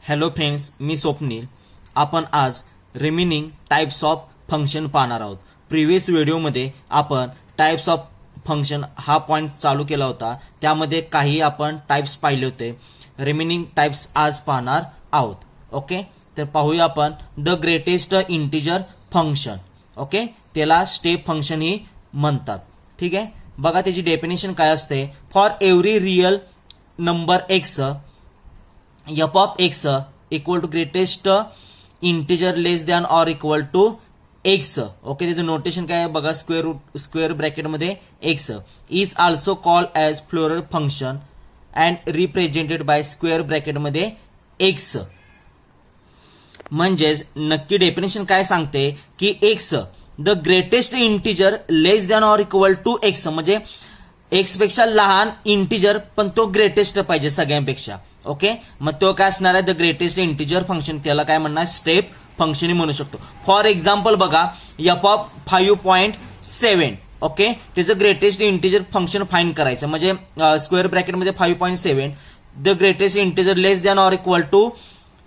Hello friends, मी स्वप्नील. आपण आज remaining types of function पाहणार आहोत. प्रिव्हियस व्हिडिओमध्ये आपण टाइप्स ऑफ फंक्शन हा पॉइंट चालू केला होता. त्यामध्ये काही आपण टाइप्स पाहिले होते. रिमेनिंग टाइप्स आज पाहणार आहोत. ओके, तर पाहूया आपण the greatest integer function. Okay, त्याला स्टेप फंक्शन ही म्हणतात. ठीक आहे, बघा त्याची डेफिनेशन काय असते. For every real number x f of x equal to greatest integer less than or equal to x. Okay, त्याचं नोटेशन काय आहे बघा. स्क्वेअर ब्रॅकेट मध्ये x is also called as floral function and represented by square bracket मध्ये x. म्हणजेच नक्की definition काय सांगते की x the greatest integer less than or equal to x, म्हणजे x पेक्षा लहान इंटिजर पण तो ग्रेटेस्ट पाहिजे सगळ्यांपेक्षा. ओके, मग तो काय असणार आहे द ग्रेटेस्ट इंटिजर फंक्शन. त्याला काय म्हणणार स्टेप फंक्शन म्हणू शकतो. फॉर एक्झाम्पल बघा f ऑफ 5.7. ओके, त्याचं ग्रेटेस्ट इंटिजर फंक्शन फाइंड करायचं. म्हणजे स्क्वेअर ब्रॅकेटमध्ये 5.7 the greatest integer less than or equal to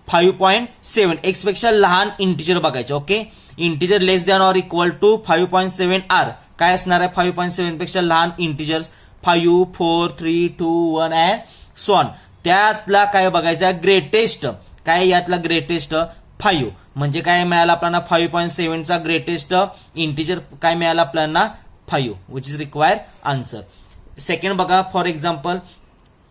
5.7 x पेक्षा लहान इंटिजर बघायचं. Okay, integer less than or equal to 5.7 are काय असणार आहे 5.7 पेक्षा लहान इंटिजर्स 5, 4, 3, 2, 1 अँड सो ऑन. त्यातला काय बघायचं ग्रेटेस्ट काय, यातला ग्रेटेस्ट 5 म्हणजे काय मिळाला आपल्याला 5.7 चा ग्रेटेस्ट इंटिजर काय मिळाला आपल्याला 5 which is required answer. Second बघा for example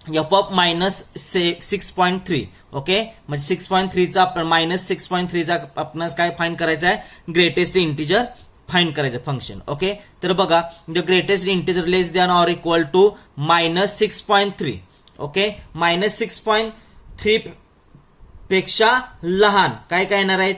f of -6.3. Okay, म्हणजे 6.3 चा आपण -6.3 चा आपण काय फाइंड करायचं आहे ग्रेटेस्ट इंटिजर फाइंड करायचं फंक्शन. ओके, तर बघा the greatest integer less than or equal to -6.3. Okay, -6.3 पेक्षा लहान काय काय येणार आहेत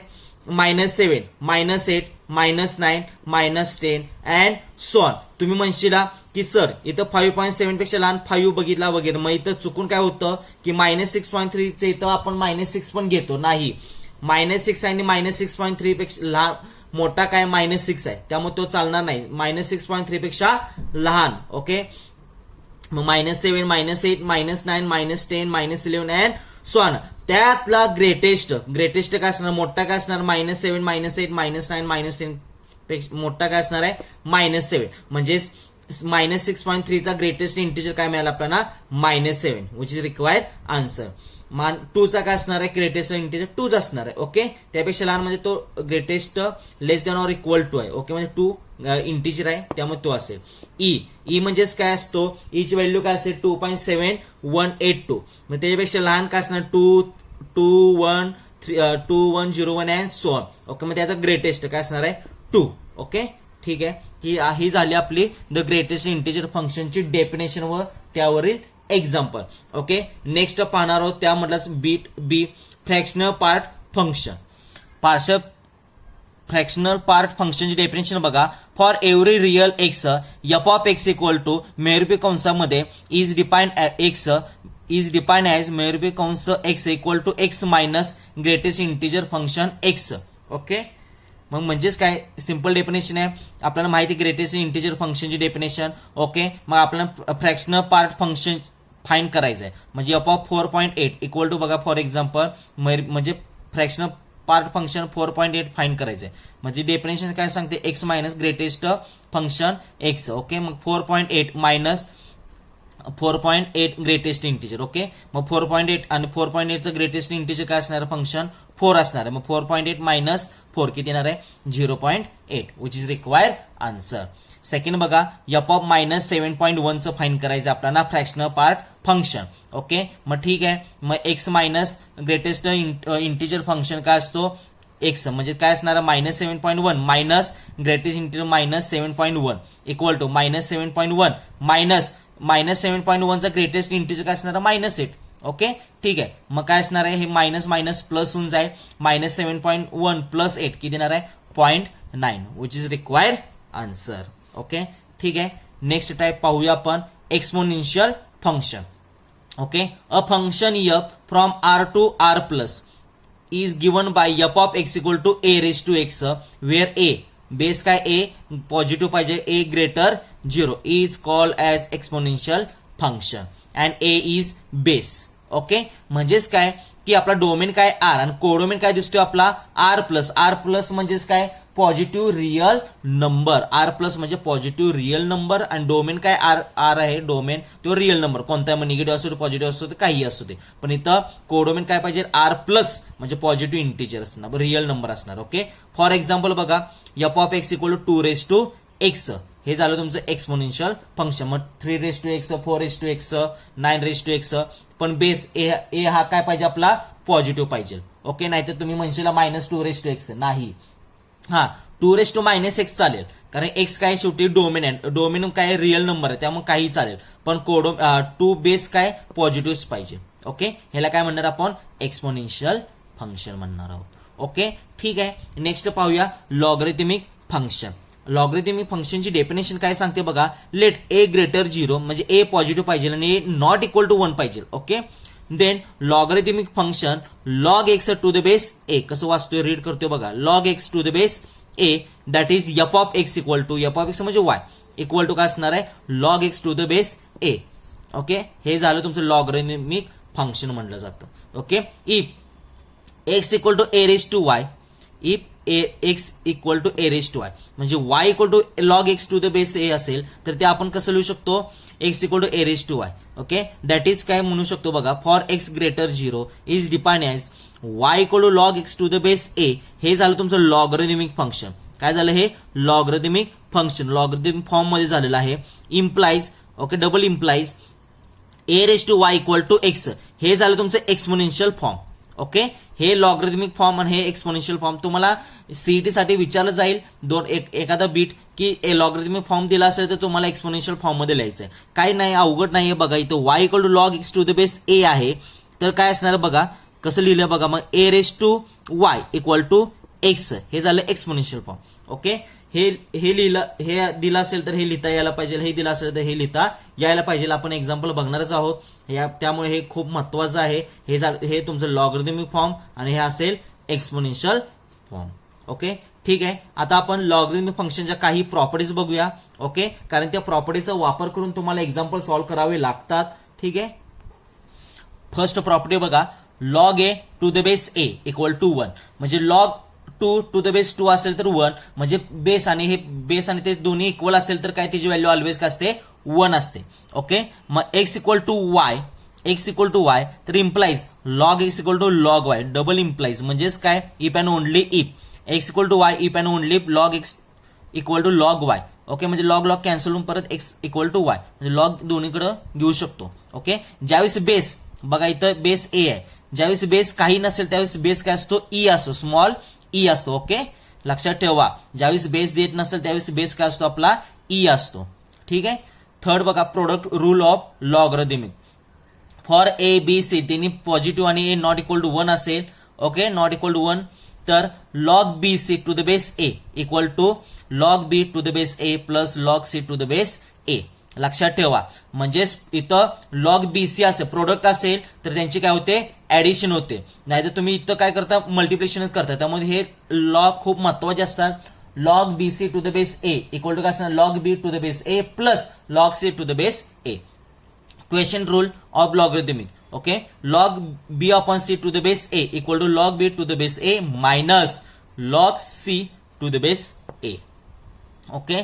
-7, -8, -9, -10 अँड सो ऑन. तुम्ही म्हणशीला की सर इथं 5.7 पेक्षा लहान 5 बघितला वगैरे, मग इथं चुकून काय होतं की -6.3 चे इथं आपण -6 पण घेतो. नाही, -6 आणि -6.3 पेक्षा लहान मोठा काय -6 आहे, त्यामुळे तो चालणार नाही. -6.3 पेक्षा लहान. ओके, मग -7, -8, -9, -10, -11 अँड सो ऑन. त्यातला ग्रेटेस्ट काय असणार मोठा काय असणार -7, -8, -9, -10 पेक्षा मोठा काय असणार आहे -7. म्हणजे -6.3 चा ग्रेटेस्ट इंटिजर काय मिळाला आपल्याला -7 विच इज रिक्वायर्ड आन्सर. 2 चा काय असणार आहे ग्रेटेस्ट इंटिजर 2 असणार आहे. ओके, त्यापेक्षा लहान म्हणजे तो greatest less than or equal to आहे. ओके, म्हणजे 2 इंटिजर आहे त्यामुळे तो असेल. ई म्हणजेच काय असतो, ईची व्हॅल्यू काय असते 2.7182. मग त्याच्यापेक्षा लहान काय असणार 2101 अँड सो ऑन. ओके, मग त्याचा ग्रेटेस्ट काय असणार आहे 2. ओके, ठीक आहे, ही झाली आपली द ग्रेटेस्ट इंटिजर फंक्शनची डेफिनेशन व त्यावरील एक्झाम्पल. ओके, नेक्स्ट पाहणार आहोत त्यामधलाच b fractional part function. Fractional part फंक्शनची डेफिनेशन बघा. For every real x f of x equal to मेरुपी कंसामध्ये इज डिफाइंड ॲज मेरुपी कंस x equal to x minus greatest integer function x. Okay, मग म्हणजेच काय सिंपल डेफिनेशन आहे. आपल्याला माहिती ग्रेटेस्ट इंटिजर फंक्शनची डेफिनेशन. ओके, मग आपल्याला फ्रॅक्शनल पार्ट फंक्शन फाइंड करायचं आहे. म्हणजे f ऑफ 4.8 इक्वल टू बघा फॉर एक्झाम्पल म्हणजे फ्रॅक्शनल पार्ट फंक्शन 4.8 फाइंड करायचं आहे. म्हणजे डेफिनेशन काय सांगते x minus greatest function x. Okay, मग 4.8 मायनस 4.8 ग्रेटेस्ट इंटिजर. ओके, मग 4.8 आणि 4.8 चं ग्रेटेस्ट इंटिजर काय असणार फंक्शन 4 असणार आहे. मग 4.8 मायनस 4 किती येणार आहे 0.8 which is required answer. Second बघा f ऑफ -7.1 चं फाइंड करायचं आपल्याला फ्रॅक्शनल पार्ट फंक्शन. ओके, मग ठीक आहे, मग x minus greatest integer function काय असतो x म्हणजे काय असणार -7.1 minus greatest integer -7.1 equal to -7.1 -7.1 चा ग्रेटेस्ट इंटिजर काय असणार -8. ओके, ठीक आहे, मग काय असणार आहे हे मायनस मायनस प्लस होऊन जाईल. -7.1 प्लस 8 किती येणार आहे 0.9 which is required answer. Okay, ठीक आहे, नेक्स्ट टाइप पाहूया आपण exponential function. Okay, a function f from r to r plus is given by f of x equal to a raised to x where a base काय a positive पाहिजे a greater 0 is called as exponential function and a is base. Okay, म्हणजेच काय की आपला domain काय R आणि codomain काय दिसतोय आपला आर प्लस म्हणजेच काय positive real number. R plus म्हणजे पॉझिटिव्ह रिअल नंबर आणि डोमेन काय आर आहे डोमेन तो रिअल नंबर कोणता निगेटिव्ह असू दे पॉझिटिव्ह असू दे काही असू दे. पण इथं कोडोमेन काय पाहिजे आर प्लस म्हणजे पॉझिटिव्ह इंटिजर असणार रिअल नंबर असणार. ओके फॉर एक्झाम्पल बघा f of x equal to 2 हे झालं तुमचं एक्सपोनेन्शियल फंक्शन. मग 3 4 9 पण बेस ए हा काय पाहिजे आपला पॉझिटिव्ह पाहिजे. ओके नाहीतर तुम्ही म्हणशील -2 नाही. हा 2 - चालेल कारण एक्स काय शेवटी डोमेन आहे डोमेन काय रिअल नंबर आहे त्यामुळे काही चालेल पण टू बेस काय पॉझिटिव्ह पाहिजे. ओके ह्याला काय म्हणणार आपण एक्सपोनेन्शियल फंक्शन म्हणणार आहोत. ओके ठीक आहे नेक्स्ट पाहूया लॉगरिथमिक फंक्शन. लॉगरिथमिक फंक्शनची डेफिनेशन काय सांगते बघा लेट ए ग्रेटर 0 म्हणजे ए पॉझिटिव्ह पाहिजे आणि ए नॉट इक्वल टू 1 पाहिजे. Okay then logarithmic function log x to the base a कसं वाचतोय रीड करतोय बघा log x to the base a that is f of x equal to f of x म्हणजे y equal to काय असणार आहे log x to the base a. Okay हे झालं तुमचं लॉगरिथमिक फंक्शन म्हणलं जातं. Okay if x equal to a raise to y if x equal to a raise to y म्हणजे y equal to log x to the base a असेल तर ते आपण कसं लिहू शकतो x equal to a raise to y. Okay that is काय म्हणू शकतो बघा for x greater 0 is define as y equal to log x to the base a. हे झालं तुमचं लॉगरिथमिक फंक्शन. काय झालं हे लॉगरिथमिक फंक्शन लॉगरिथमिक फॉर्म मध्ये झालेलं आहे. Implies okay double implies a raise to y equal to x हे झालं तुमचं एक्सपोनेन्शियल फॉर्म. ओके हे लॉगरिथमिक फॉर्म आणि हे एक्सपोनेन्शियल फॉर्म तुम्हाला सीईटी साठी विचारलं जाईल एखादा बीट की लॉगरिथमिक फॉर्म दिला असेल तर तुम्हाला एक्सपोनेन्शियल फॉर्म मध्ये लिहायचं आहे. काही नाही अवघड नाहीये बघा इथं y equal to log x to the base a आहे तर काय असणार बघा कसं लिहिलं बघा मग a raise to y equal to x हे झालं एक्सपोनेन्शियल फॉर्म. ओके हे लिहिलं हे दिलं असेल तर हे लिहिता यायला पाहिजे हे दिलं असेल तर हे लिहिता यायला पाहिजे. आपण एक्झाम्पल बघणारच आहोत त्यामुळे हे खूप महत्वाचं आहे. हे तुमचं लॉगरिथमिक फॉर्म आणि हे असेल एक्सपोनेन्शियल फॉर्म. ओके ठीक आहे आता आपण लॉगरिथमिक फंक्शनच्या काही प्रॉपर्टीज बघूया. ओके कारण त्या प्रॉपर्टीचा वापर करून तुम्हाला एक्झाम्पल सॉल्व्ह करावे लागतात. ठीक आहे फर्स्ट प्रॉपर्टी बघा log a to the base a equal to 1 म्हणजे log 2 टू द बेस 2 असेल तर 1 म्हणजे बेस आणि ते दोन्ही इक्वल असेल तर काय त्याची व्हॅल्यू ऑलवेज काय असते 1 असते. ओके मग x इक्वल टू वाय तर implies log x equal to log y double implies म्हणजेच काय if and only if x equal to y if and only log x equal to log y. Okay म्हणजे log cancel होऊन परत x equal to y म्हणजे log दोन्हीकडे घेऊ शकतो. Okay ज्यावेळेस बेस बघा इथं बेस ए आहे ज्यावेळेस बेस काही नसेल त्यावेळेस बेस काय असतो ई असतो स्मॉल ई असतो. ओके लक्षात ठेवा ज्यावेळेस बेस देत नसेल त्यावेळेस बेस काय असतो आपला ई असतो. ठीक आहे थर्ड बघा product rule of logarithmic for a b c तिन्ही पॉझिटिव्ह आणि ए नॉट इक्वल टू 1 असेल. ओके नॉट इक्वल टू 1 तर log b c to the base a equal to log b to the base a plus log c to the base a. लक्षात ठेवा म्हणजेच इथं log b c असेल product असेल तर त्यांची काय होते ऍडिशन होते नाहीतर तुम्ही इथं काय करता मल्टिप्लिकेशन करता त्यामुळे हे लॉग खूप महत्वाचे असतात. log b c to the base a equal to काय असणार log b to the base a plus log c to the base a. Question rule of logarithmic okay log b upon c to the base a equal to log b to the base a minus log c to the base a. Okay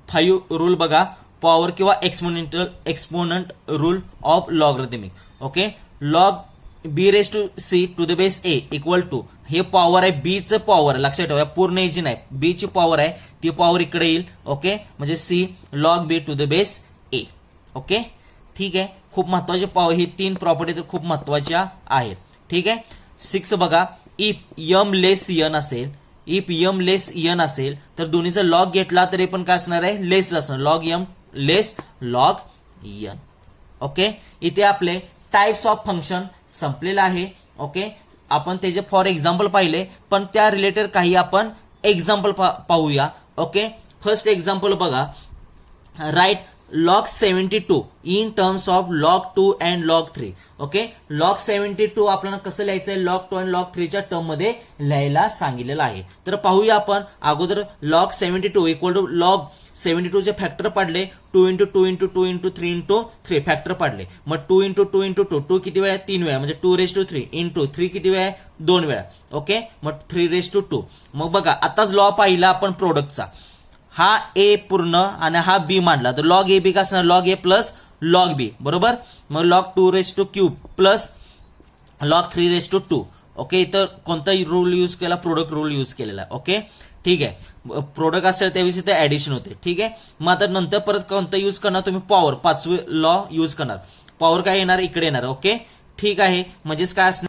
5 rule बघा power किंवा exponent rule of logarithmic. Okay log b raise to C to the base a equal to हे power आहे b चं power लक्षात ठेवा पूर्ण याची नाही b ची पॉवर आहे ती पॉवर इकडे येईल. ओके म्हणजे c log b to the base a. Okay ठीक आहे खूप महत्वाचे पॉवर ही 3 प्रॉपर्टी तर खूप महत्वाच्या आहेत. ठीक आहे 6 बघा इफ m लेस n असेल इफ m लेस n असेल तर दोन्हीचा लॉग घेतला तरी पण काय असणार आहे लेस असणार log m लेस log n. ओके इथे आपले टाइप्स ऑफ फंक्शन संपलेलं आहे. ओके आपण त्याचे फॉर एक्झाम्पल पाहिले पण त्या रिलेटेड काही आपण एक्झाम्पल पाहूया. ओके फर्स्ट एक्झाम्पल बघा right log 72 in terms of log 2 and log 3. Okay, log 72 आपल्याला कसं लिहायचंय, log 2 आणि log 3 च्या टर्म मध्ये लिहायला सांगितलेलं आहे. तर पाहूया आपण अगोदर log 72 इक्वल टू log 72 चे फॅक्टर पाडले, 2 into 2 into 2 into 3 into 3 factor पाडले. मग 2 इंटू 2 इंटू 2, 2 किती वेळा, 3 वेळा, म्हणजे 2⁻³ इंटू 3 किती वेळा, 2 वेळा. ओके, मग 3⁻². मग बघा आताच लॉ पाहिला आपण प्रोडक्टचा, हा ए पूर्ण आणि हा बी मांडला, तर लॉग ए बी का असणार, लॉग ए प्लस लॉग बी, बरोबर. मग लॉग 2⁻³ प्लस लॉग 3⁻². ओके, इथं कोणता रूल यूज केला, प्रोडक्ट रूल यूज केलेला आहे. ओके, ठीक आहे, प्रोडक्ट असेल त्यावेळी ते ऍडिशन होते. ठीक आहे, मग आता नंतर परत कोणता यूज करणार तुम्ही, पॉवर, 5वे लॉ यूज करणार. पॉवर काय येणार, इकडे येणार. ओके, ठीक आहे, म्हणजेच काय असणार,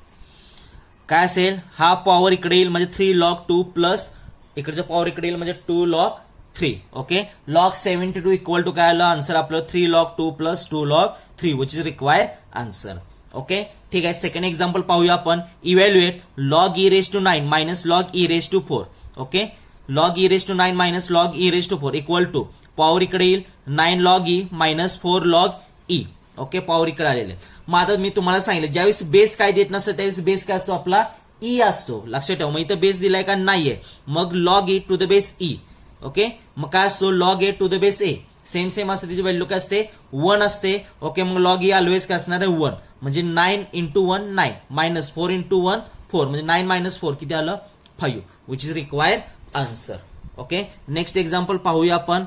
काय असेल, हा पॉवर इकडे येईल म्हणजे 3 log 2 प्लस इकडचं पॉवर इकडे येईल म्हणजे 2 log 3. Okay, log 72 equal to काय आलं आन्सर आपलं, 3 log 2 plus 2 log 3 which is required answer. Okay, ठीक आहे, सेकंड एक्झाम्पल पाहूया आपण. Evaluate log e⁻⁹ minus log e⁻⁴. Okay, log e⁻⁹ minus log e⁻⁴ equal to power इकडे येईल 9 log e minus 4 log e. Okay, power इकडे आलेले. मग आता मी तुम्हाला सांगितलं, ज्यावेळेस बेस काय देत नसतं त्यावेळेस बेस काय असतो आपला, ई असतो. लक्षात ठेवा, मग इथं बेस दिलाय का, नाहीये, मग log e to the base e. Okay, मग काय असतो, log a to the base a, same असते, त्याची व्हॅल्यू काय असते, 1 असते. ओके, मग log e ऑलवेज काय असणार आहे, 1, म्हणजे 9 इंटू 1 9 मायनस 4 इंटू 1 4, म्हणजे 9 मायनस 4 किती आलं, 5 which is required answer. Okay, next example पाहूया आपण.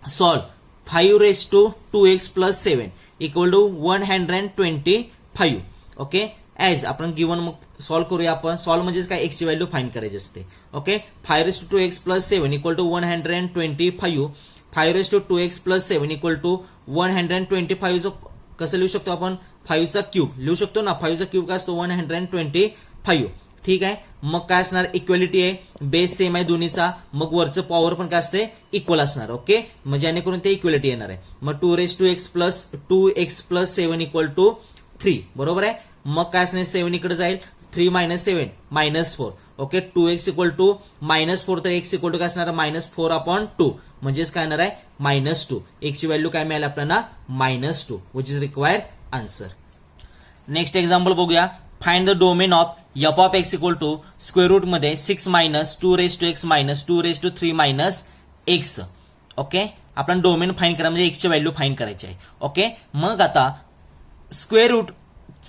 Solve 5⁻² plus 7 equal to 125. Okay, as आपण गिवन, मग सॉल्व करूया आपण. सॉल्व म्हणजेच काय, एक्स ची व्हॅल्यू फाइंड करायची असते. Okay, 5⁻² plus 7 equal to 125. 5⁻² plus 7 equal to 125 कसं लिहू शकतो आपण, 5 चा क्यूब लिहू शकतो ना, 5 चा क्यूब काय असतो, 125. ठीक आहे, मग काय असणार, इक्वॅलिटी आहे, बेस सेम आहे दोन्हीचा, मग वरचं पॉवर पण काय असते, इक्वल असणार. ओके, मग जेणेकरून ते इक्वॅलिटी येणार आहे. मग 2⁻x plus 2x plus 7 equal to 3, बरोबर आहे. मग काय असणार, 7 इकडे जाईल, 3 minus 7 minus 4. Okay, 2x equal to -4, तर x इक्वल टू काय असणार, -4/2, म्हणजेच काय येणार आहे, -2. x ची व्हॅल्यू काय मिळाली आपल्याला, -2 which is required answer. Next example बघूया. Find the domain of f(x) equal to square root मध्ये 6 minus 2⁻x minus 2⁻³ minus x. Okay, आपण डोमेन फाइंड करा, म्हणजे x ची व्हॅल्यू फाइंड करायची आहे. ओके, मग आता स्क्वेअर रूट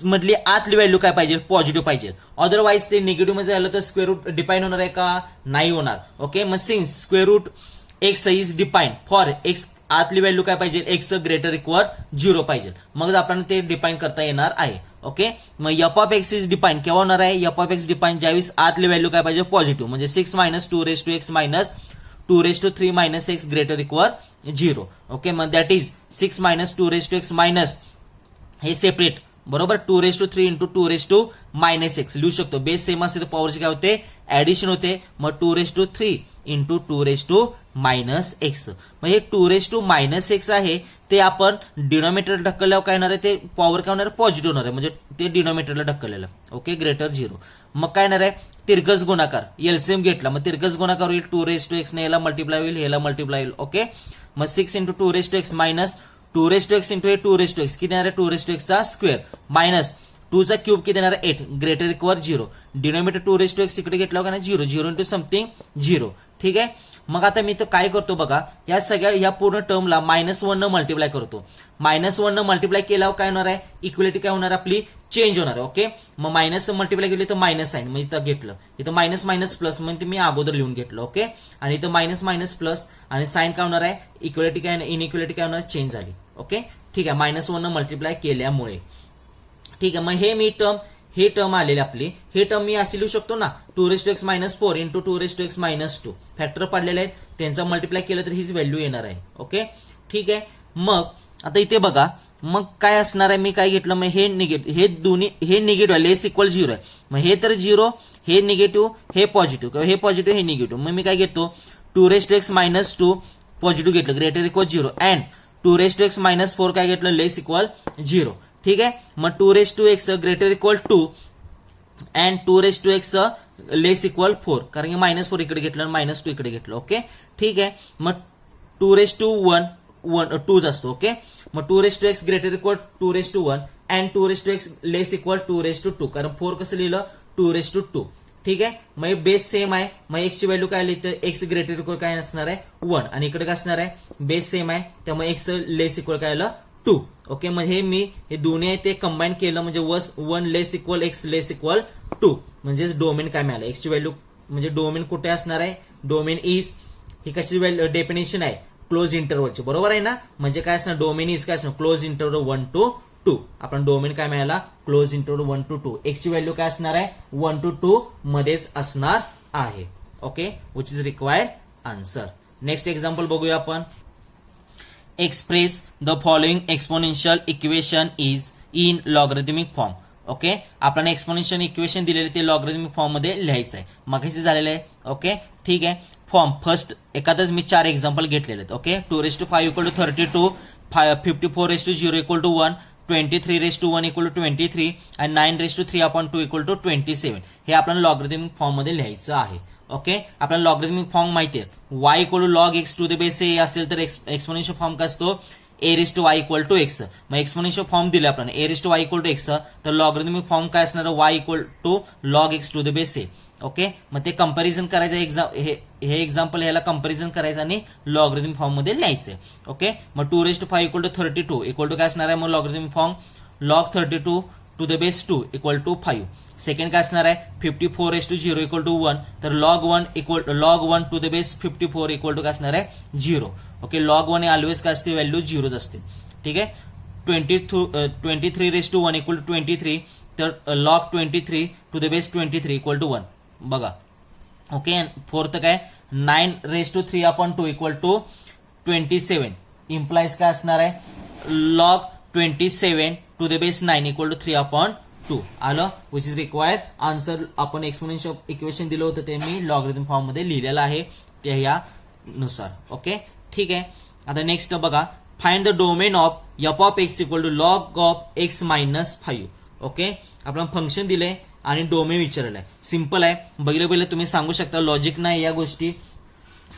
मधली आतली व्हॅल्यू काय पाहिजे, पॉझिटिव्ह पाहिजे, अदरवाईज ते निगेटिव्ह मध्ये झालं तर स्क्वेअर रूट डिफाईन होणार आहे का, नाही होणार. ओके, मग since square root x is define for x, आतली व्हॅल्यू काय पाहिजे, एक्स ग्रेटर इक्वल 0 पाहिजे, मग आपल्याला ते डिफाईन करता येणार आहे. ओके, मग f(x) इज डिफाईन केव्हा होणार आहे, f(x) डिफाईन ज्यावेळेस आतली व्हॅल्यू काय पाहिजे, पॉझिटिव्ह, म्हणजे 6 minus 2⁻x minus 2⁻³ minus x greater equal 0. Okay, मग that is 6 minus 2⁻x minus हे सेपरेट, बरोबर, 2⁻³ इंटू 2⁻⁻x लिहू शकतो. बेस सेम असते तर पॉवरचे काय होते, ऍडिशन होते. मग 2⁻³ इंटू 2⁻⁻x, म्हणजे 2⁻⁻x आहे ते आपण डिनॉमिनेटर ढकलल्यावर काय येणार आहे, ते पॉवर काय होणार आहे, पॉझिटिव्ह होणार आहे, म्हणजे ते डिनॉमिनेटरला ढकललेलं. Okay, greater 0. मग काय येणार आहे, तिरकस गुणाकार, एलसीएम घेतला, मग तिरकस गुणाकार होईल, 2⁻x ने याला मल्टिप्लाय होईल, ह्याला मल्टिप्लाय होईल. ओके, मग 6 into 2⁻x minus 2⁻x into हे 2⁻x किती येणार आहे, 2⁻x चा स्क्वेअर मायनस 2 चा क्यूब किती येणार आहे, 8 ग्रेटर इक्वल 0. डिनॉमिनेटर 2⁻x इकडे घेतला का, 0 इंटू समथिंग 0. ठीक आहे, मग आता मी तर काय करतो बघा, या सगळ्या या पूर्ण टर्मला -1 न मल्टिप्लाय करतो. -1 न मल्टिप्लाय केल्यावर काय होणार आहे, इक्वलिटी काय होणार आपली, चेंज होणार आहे. ओके, मग मायनस मल्टिप्लाय केली तर मायनस साईन, मग इथं घेतलं, इथं मायनस मायनस प्लस, म्हणजे मी अगोदर लिहून घेतलं. ओके, आणि इथं मायनस मायनस प्लस आणि साईन काय होणार आहे, इक्वलिटी काय, इनइक्वलिटी काय होणार, चेंज झाली. ओके, ठीक आहे, -1 न मल्टिप्लाय केल्यामुळे. ठीक आहे, मग हे मी टर्म, हे टर्म आलेली आपली, हे टर्म मी असे लिहू शकतो ना, 2⁻x minus 4 into 2⁻x minus 2 factor पडलेले आहेत, त्यांचा मल्टिप्लाय केलं तर हीच व्हॅल्यू येणार आहे. ओके, ठीक आहे, मग आता इथे बघा, मग काय असणार आहे, मी काय घेतलं, मग हे निगेटिव्ह, हे दोन्ही, हे निगेटिव्ह आहे, लेस इक्वल 0 आहे, मग हे तर 0, हे निगेटिव्ह, हे पॉझिटिव्ह, किंवा हे पॉझिटिव्ह, हे निगेटिव्ह, मग मी काय घेतो, 2⁻x मायनस 2 पॉझिटिव्ह घेतलं, greater equal 0, and 2⁻x minus 4 काय घेतलं, लेस इक्वल 0. ठीक आहे, मग 2⁻x greater equal 2 and 2⁻x less equal 4, कारण की -4 इकडे घेतलं आणि -2 इकडे घेतलं. ओके, ठीक आहे, मग 2⁻1 2 असतो. ओके, मग 2x greater equal 2:1 and 2x less equal 2:2, कारण 4 कसं लिहिलं 2:2. ठीक आहे, मग बेस सेम आहे, मग x ची व्हॅल्यू काय लिहितं, x ग्रेटर इक्वल काय असणार आहे 1, आणि इकडे काय असणार आहे बेस सेम आहे, त्यामुळे x लेस इक्वल काय आलं 2. ओके, मग हे दोन्ही आहे ते कंबाईन केलं म्हणजे 1 लेस इक्वल x लेस इक्वल 2, म्हणजेच डोमेन काय मिळालं, x ची व्हॅल्यू म्हणजे डोमेन कुठे असणार आहे, डोमेन इज ही कशी डेफिनेशन आहे क्लोज इंटरव्हलची, बरोबर आहे ना, म्हणजे काय असणार डोमेन इज काय असणार क्लोज इंटरव्हल 1 to 2. आपण डोमेन काय मिळाला क्लोज इंटरव्हल 1 to 2. x ची व्हॅल्यू काय असणार आहे 1 to 2 मध्येच असणार आहे. Okay, which is required answer. Next example बघूया आपण. Express the following exponential equation is in logarithmic form. Okay, आपल्याला एक्सपोनेन्शियल इक्वेशन दिलेले ते लॉगरिथमिक फॉर्म मध्ये लिहायचं आहे, मगाशी झालेलं आहे. ओके, ठीक आहे. फॉर्म फर्स्ट एखादच मी 4 एक्झाम्पल घेतलेले आहेत. Okay, 2:5 equal to 32, 54:0 equal to 1, 23:1 equal to 23 आणि 9:3/2 इक्वल टू 27. हे आपल्याला लॉगरिथमिक फॉर्म मध्ये लिहायचं आहे. ओके, आपल्याला लॉगरिथमिक फॉर्म माहिती आहे, y equal to log x to the base a असेल तर एक्सपोनेन्शियल फॉर्म काय असतो a⁻y इक्वल टू x. मग एक्सपोनेन्शियल फॉर्म दिले आपल्याला a⁻y इक्वल टू x, तर लॉगरिथमिक फॉर्म काय असणार y equal to log x to the base a. Okay, मग ते कंपॅरिझन करायचं, हे एक्झाम्पल ह्याला कंपॅरिझन करायचं आणि लॉगरिथमिक फॉर्म मध्ये लिहायचं. ओके, मग 2:5 इक्वल टू 32 इक्वल टू काय असणार आहे मग logarithmic form log 32 to the base 2 equal to 5. Second काय असणार आहे 54:0 इक्वल टू 1, तर log 1 to the base 54 equal to काय असणार आहे 0. ओके, लॉग 1 ऑलवेज काय असते व्हॅल्यू 0 असते. ठीक आहे, 23:1 इक्वल टू 23, तर log 23 to the base 23 equal to 1 बघा. ओके, फोर्थ काय 9:3/2 इक्वल टू 27 इम्प्लाइज काय असणार आहे log 27 to the base 9 equal to 3/2 आलं, विच इज रिक्वायर्ड आन्सर. आपण एक्सपोनेन्शियल इक्वेशन दिलं होतं ते मी लॉगरिथम फॉर्म मध्ये लिहिलेलं आहे ते यानुसार. ओके, ठीक आहे. आता नेक्स्ट बघा, find the domain of f(x) equal to log of x minus 5. Okay, आपल्याला फंक्शन दिलंय आणि डोमेन विचारलं आहे. सिंपल आहे, बघितलं तुम्ही सांगू शकता, लॉजिक नाही या गोष्टी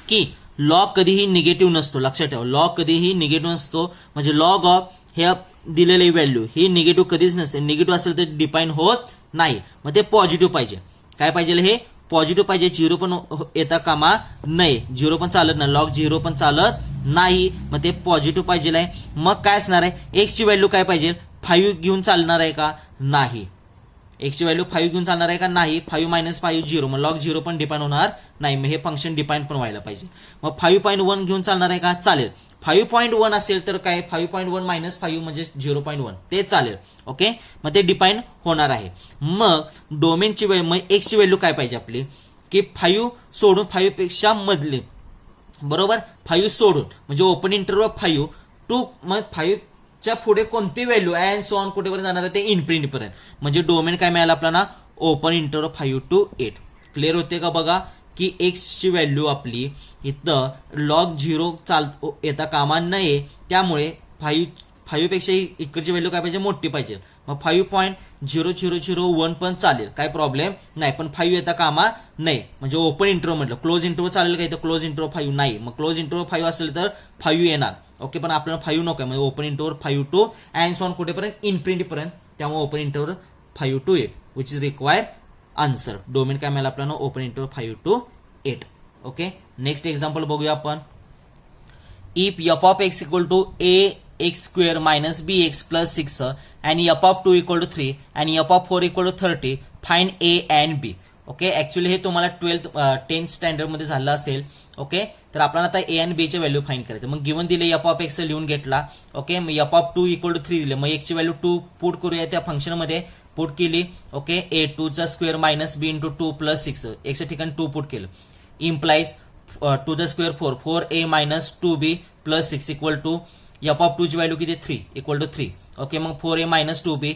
की लॉग कधीही निगेटिव्ह नसतो. लक्षात ठेवा, लॉग कधीही निगेटिव्ह नसतो, म्हणजे लॉग ऑफ हे दिलेली व्हॅल्यू ही निगेटिव्ह कधीच नसते. निगेटिव्ह असेल तर डिफाईन होत नाही, मग ते पॉझिटिव्ह पाहिजे. काय पाहिजे हे पॉझिटिव्ह पाहिजे, 0 पण येता कामा नाही, 0 पण चालत नाही, लॉग 0 पण चालत नाही, मग ते पॉझिटिव्ह पाहिजे आहे. मग काय असणार आहे x ची व्हॅल्यू काय पाहिजे 5 घेऊन चालणार आहे का नाही, x ची व्हॅल्यू 5 घेऊन चालणार आहे का नाही, 5 - 5 0, मग लॉग 0 पण डिफाईन होणार नाही, मग हे फंक्शन डिफाईन पण व्हायला पाहिजे. मग 5.1 घेऊन चालणार आहे का, चालेल. 5.1 असेल तर काय 5.1 - 5 म्हणजे 0.1 ते चालेल. ओके, मग ते डिफाईन होणार आहे. मग डोमेनची व्हॅल्यू मग x ची व्हॅल्यू काय पाहिजे आपली की 5 सोडून 5 पेक्षा मधले, बरोबर, 5 सोडून म्हणजे ओपन इंटरव्हल 5 टू मग 5 च्या पुढे कोणती व्हॅल्यू अँड सो ऑन कुठेपर्यंत जाणार आहे ते इन्फिनिटी पर्यंत, म्हणजे डोमेन काय मिळालं आपल्याला ओपन इंटरव्हल 5 to 8. क्लिअर होते का बघा की x ची व्हॅल्यू आपली इथं लॉग 0 येता कामा नये, त्यामुळे 5 पेक्षा इकडची व्हॅल्यू काय पाहिजे मोठी पाहिजे. मग 5.0001 पण चालेल, काय प्रॉब्लेम नाही, पण 5 येता कामा नाही, म्हणजे ओपन इंटरव्हल म्हटलं. क्लोज इंटरव्हल चालेल का इथं क्लोज इंटरव्हल 5 नाही, मग क्लोज इंटरव्हल 5 असेल तर 5 येणार. ओके, पण आपल्याला 5 नको आहे, म्हणजे open interval 5 to and so on कुठेपर्यंत इन्फिनिटी पर्यंत, त्यामुळे open interval 5 to 8 which is required answer. Domain काय मिळालं आपल्याला open interval 5 to 8. Okay, next example बघूया आपण. If f(x) equal to ax² minus bx plus 6 and f(2) equal to 3 and f(4) equal to 30, find a and b. Okay, actually हे तुम्हाला 10th standard मध्ये झालं असेल. ओके, तर आपल्याला आता a आणि b चे व्हॅल्यू फाइंड करायचं. मग गिव्हन दिले f(x) लिहून घेतला. ओके, मग f(2) इक्वल टू 3 दिले, मग x ची व्हॅल्यू 2 पुट करूया त्या फंक्शन मध्ये, पुट केली. Okay, a2² minus b into 2 plus 6, x च्या ठिकाणी 2 पुट केलं, implies 2² 4, 4a minus 2b plus 6 equal to f(2) ची व्हॅल्यू किती 3 इक्वल टू 3. ओके, मग 4a minus 2b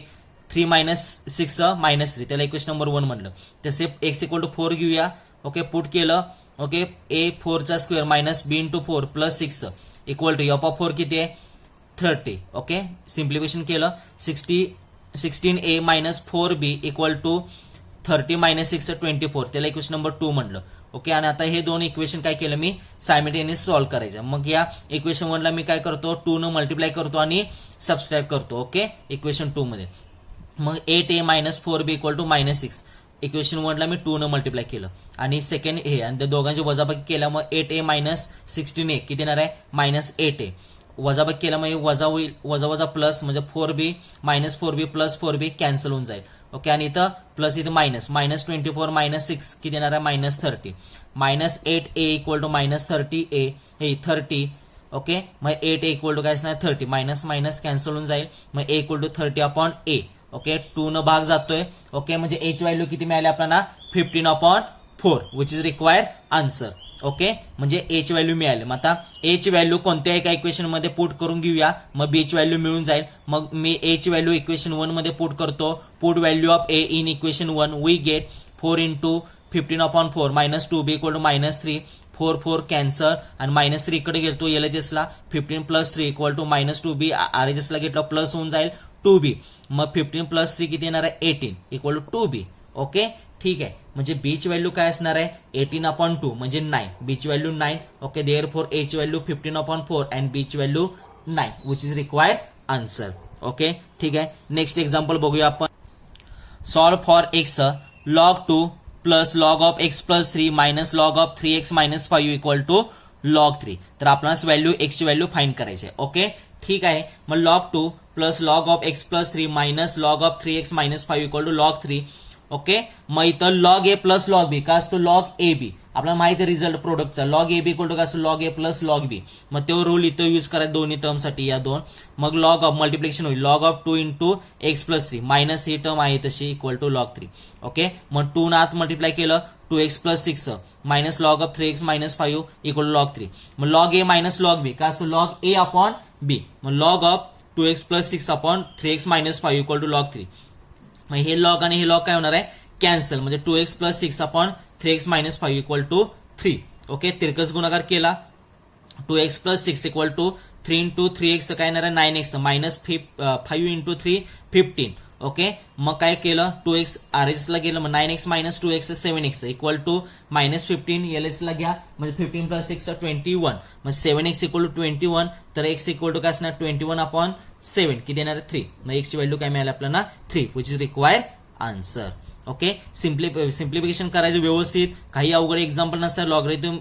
3 minus 6 minus 3, त्याला इक्वेशन नंबर 1 म्हणलं. तसे x इक्वल टू 4 घेऊया. ओके, पुट केलं. Okay, a4² minus b into 4 plus 6 equal to f(4) किती आहे 30. ओके, सिम्प्लिफिकेशन केलं, 16a minus 4b equal to 30 minus 6 24, त्याला इक्वेशन नंबर 2 म्हणलं. ओके. आणि आता हे दोन इक्वेशन काय केलं मी सायमल्टेनियस सॉल्व्ह करायचं. मग या इक्वेशन 1 ला मी काय करतो 2 न मल्टिप्लाय करतो आणि सबस्ट्रॅक्ट करतो. ओके. इक्वेशन 2 मध्ये मग 8a minus 4b equal to -6. Equation 1 ला मी 2 न मल्टिप्लाय केलं आणि सेकंड हे आणि त्या दोघांची वजाबाकी केल्यामुळे 8a मायनस 16a किती येणार आहे -8a. वजाबाकी केल्यामुळे वजा होईल, वजा वजा प्लस म्हणजे 4b minus 4b plus 4b cancel होऊन जाईल. ओके. आणि इथं प्लस इथं -24 -6 किती येणार आहे -30. -8a इक्वल टू -30a हे 30. ओके. मग 8a इक्वल टू काय असणार 30 मायनस मायनस कॅन्सल होऊन जाईल. मग a equal to 30 upon a. Okay. 2 न भाग जातोय. ओके. म्हणजे h व्हॅल्यू किती मिळाली आपल्याला 15/4 which is required answer. Okay. म्हणजे h व्हॅल्यू मिळाली. मग आता h व्हॅल्यू कोणत्या एका इक्वेशन मध्ये पुट करून घेऊया मग b व्हॅल्यू मिळून जाईल. मग मी h व्हॅल्यू इक्वेशन 1 मध्ये पुट करतो. Put value of a in equation 1 we get 4 into 15/4 minus 2b equal to -3. 4 cancel आणि -3 इकडे घेतो LHS ला 15 plus 3 equal to -2b. RHS ला घेतलं प्लस होऊन जाईल 2b. मग 15 प्लस 3 किती येणार आहे 18 इक्वल टू 2b. ओके. ठीक आहे. म्हणजे b ची व्हॅल्यू काय असणार आहे 18/2 म्हणजे 9. b ची व्हॅल्यू 9. ओके. देअरफॉर a ची व्हॅल्यू 15/4 अँड b ची value 9 which is required answer. Okay. ठीक आहे. नेक्स्ट एक्झाम्पल बघूया आपण. Solve for x log 2 plus log of x plus 3 minus log of 3x minus 5 equal to log 3. तर आपल्याला value x ची value find करायची आहे. ओके. ठीक आहे. मग log 2 plus log of x plus 3 minus log of 3x minus 5 equal to log 3. Okay. मग इथं log a plus log b काय असतो log ab. आपल्याला माहिती आहे रिझल्ट प्रोडक्टचा log ab इक्वल टू काय असतो log a plus log b. मग तो रूल इथं यूज करायचा दोन्ही टर्मसाठी या दोन. मग log ऑफ मल्टिप्लिकेशन होईल log of 2 into x plus 3 minus he term आहे तशी इक्वल टू log 3. ओके. मग 2 ना आत मल्टिप्लाय केलं 2x plus 6 minus log of 3x minus 5 equal to log 3. मग log a minus log b काय असतो log a अपॉन b. मग log of 2x plus 6 upon 3x minus 5 equal to log 3. मग हे log आणि हे log काय होणार आहे कॅन्सल म्हणजे 2x plus 6 upon 3x minus 5 equal to 3. Okay. तिरकस गुणाकार केला 2x plus 6 equal to 3 into 3x काय येणार आहे 9x मायनस 5 इंटू 3 15. ओके. मग काय केलं 2x RHS ला गेलं मग 9x minus 2x 7x equal to -15 LHS ला घ्या म्हणजे 15 प्लस 6 21. मग 7x इक्वल टू 21 तर x इक्वल टू काय असणार 21 अपॉन 7 किती येणार 3. मग x ची व्हॅल्यू काय मिळाली आपल्याला 3 which is required answer. Okay. Simplification करायचं व्यवस्थित. काही अवघड एक्झाम्पल नसतात लॉगरिथम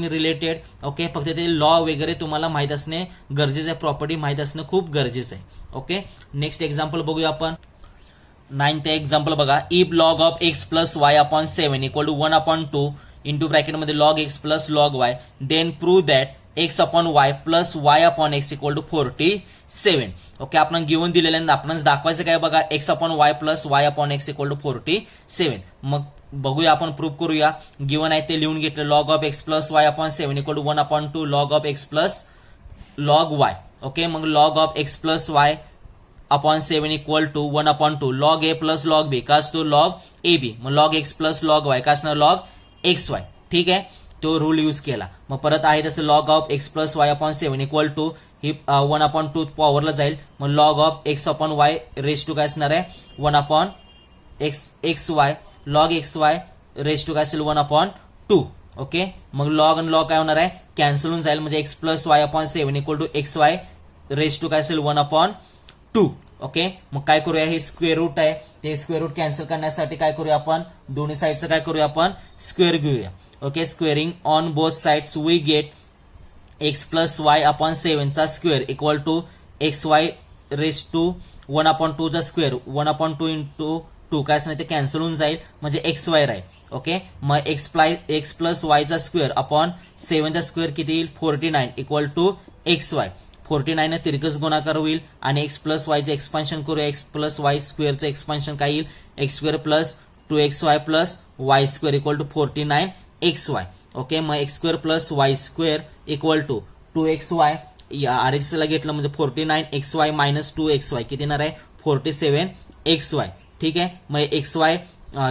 रिलेटेड. ओके. फक्त ते लॉ वगैरे तुम्हाला माहित असणे गरजेचं आहे. प्रॉपर्टी माहित असणं खूप गरजेचं आहे. ओके. नेक्स्ट एक्झाम्पल बघूया आपण. 9th एक्झाम्पल बघा. If log of x plus y upon 7 equal to 1/2 into ब्रॅकेटमध्ये log x plus log y then prove that x upon y plus y upon x equal to 47. Okay. आपण given दिलेल्या आपण दाखवायचं काय बघा x upon y plus y upon x equal to 47. मग बघूया आपण प्रूव्ह करूया. गिव्हन आहे ते लिहून घेतलं log of x plus y upon 7 equal to 1/2 log of x plus log y. Okay. मग log of x plus y upon 7 equal to 1/2 log a plus log b काय असतो log ab. मग log x plus log y काय असणार log xy. ठीक आहे. तो rule use केला. मग परत आहे तसं log of x plus y upon 7 equal to ही 1/2 पॉवरला जाईल. मग log of x upon y raise to काय असणार आहे 1/xy log xy raise to काय असेल 1/2. ओके. मग log आणि log काय होणार आहे कॅन्सल होऊन जाईल म्हणजे x plus y upon 7 equal to xy raise to काय असेल 1/2. ओके. मग काय करूया हे स्क्वेअर रूट आहे ते स्क्वेअर रूट कॅन्सल करण्यासाठी काय करूया आपण दोन्ही साईडचं काय करूया आपण स्क्वेअर घेऊया. Okay. Squaring on both sides we get x plus y upon 7 चा square equal to xy raise to 1/2 चा स्क्वेअर 1/2 इंटू 2 काय असणार ते कॅन्सल होऊन जाईल म्हणजे xy राहील. ओके. मग x प्लस y चा स्क्वेअर अपॉन 7 चा स्क्वेअर किती येईल 49 इक्वल टू xy. 49 ने तिरकस गुणाकार होईल आणि x प्लस y चे एक्सपान्शन करूया. x प्लस y स्क्वेअरचं एक्सपान्शन काय येईल x square plus 2xy plus y square equal to 49xy. Okay. मग x square plus y square equal to 2xy RHS ला घेतलं म्हणजे 49xy मायनस 2xy किती येणार आहे 47xy. ठीक आहे. मग xy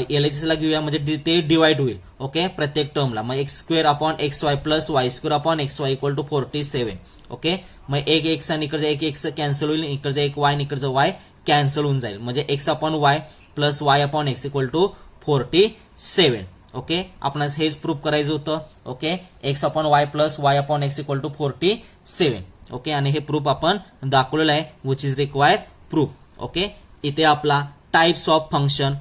LHS ला घेऊया म्हणजे ते डिवाइड होईल. ओके. प्रत्येक टर्मला मग x square upon xy plus y square upon xy equal to 47. Okay. मग एक x आणि इकडचा एक x कॅन्सल होईल इकडचा एक y आणि इकडचा y कॅन्सल होऊन जाईल म्हणजे x upon y plus y upon x equal to 47. Okay आपणास हेच प्रूफ करायचं होतं. Okay x upon y plus y upon x equal to 47. Okay आणि हे प्रूफ आपण दाखवलेलं आहे which is required proof. Okay इथे आपला टाइप्स ऑफ फंक्शन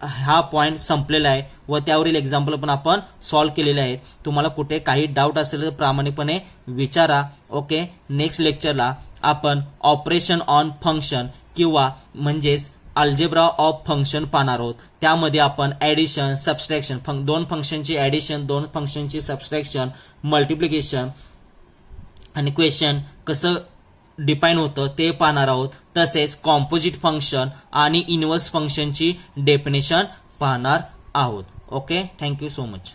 हा पॉइंट संपलेला आहे व त्यावरील एक्झाम्पल पण आपण सॉल्व्ह केलेले आहेत. तुम्हाला कुठे काही डाऊट असेल तर प्रामाणिकपणे विचारा. ओके नेक्स्ट लेक्चरला आपण ऑपरेशन ऑन फंक्शन किंवा म्हणजेच अल्जेब्रा ऑफ फंक्शन पाहणार आहोत. त्यामध्ये आपण ऍडिशन सबस्ट्रॅक्शन दोन फंक्शनची ऍडिशन दोन फंक्शनची सबस्ट्रॅक्शन मल्टिप्लिकेशन आणि क्वेश्चन कसं डिफाईन होतं ते पाहणार आहोत. तसेच कॉम्पोजिट फंक्शन आणि इनव्हर्स फंक्शनची डेफिनेशन पाहणार आहोत. Okay thank you so much.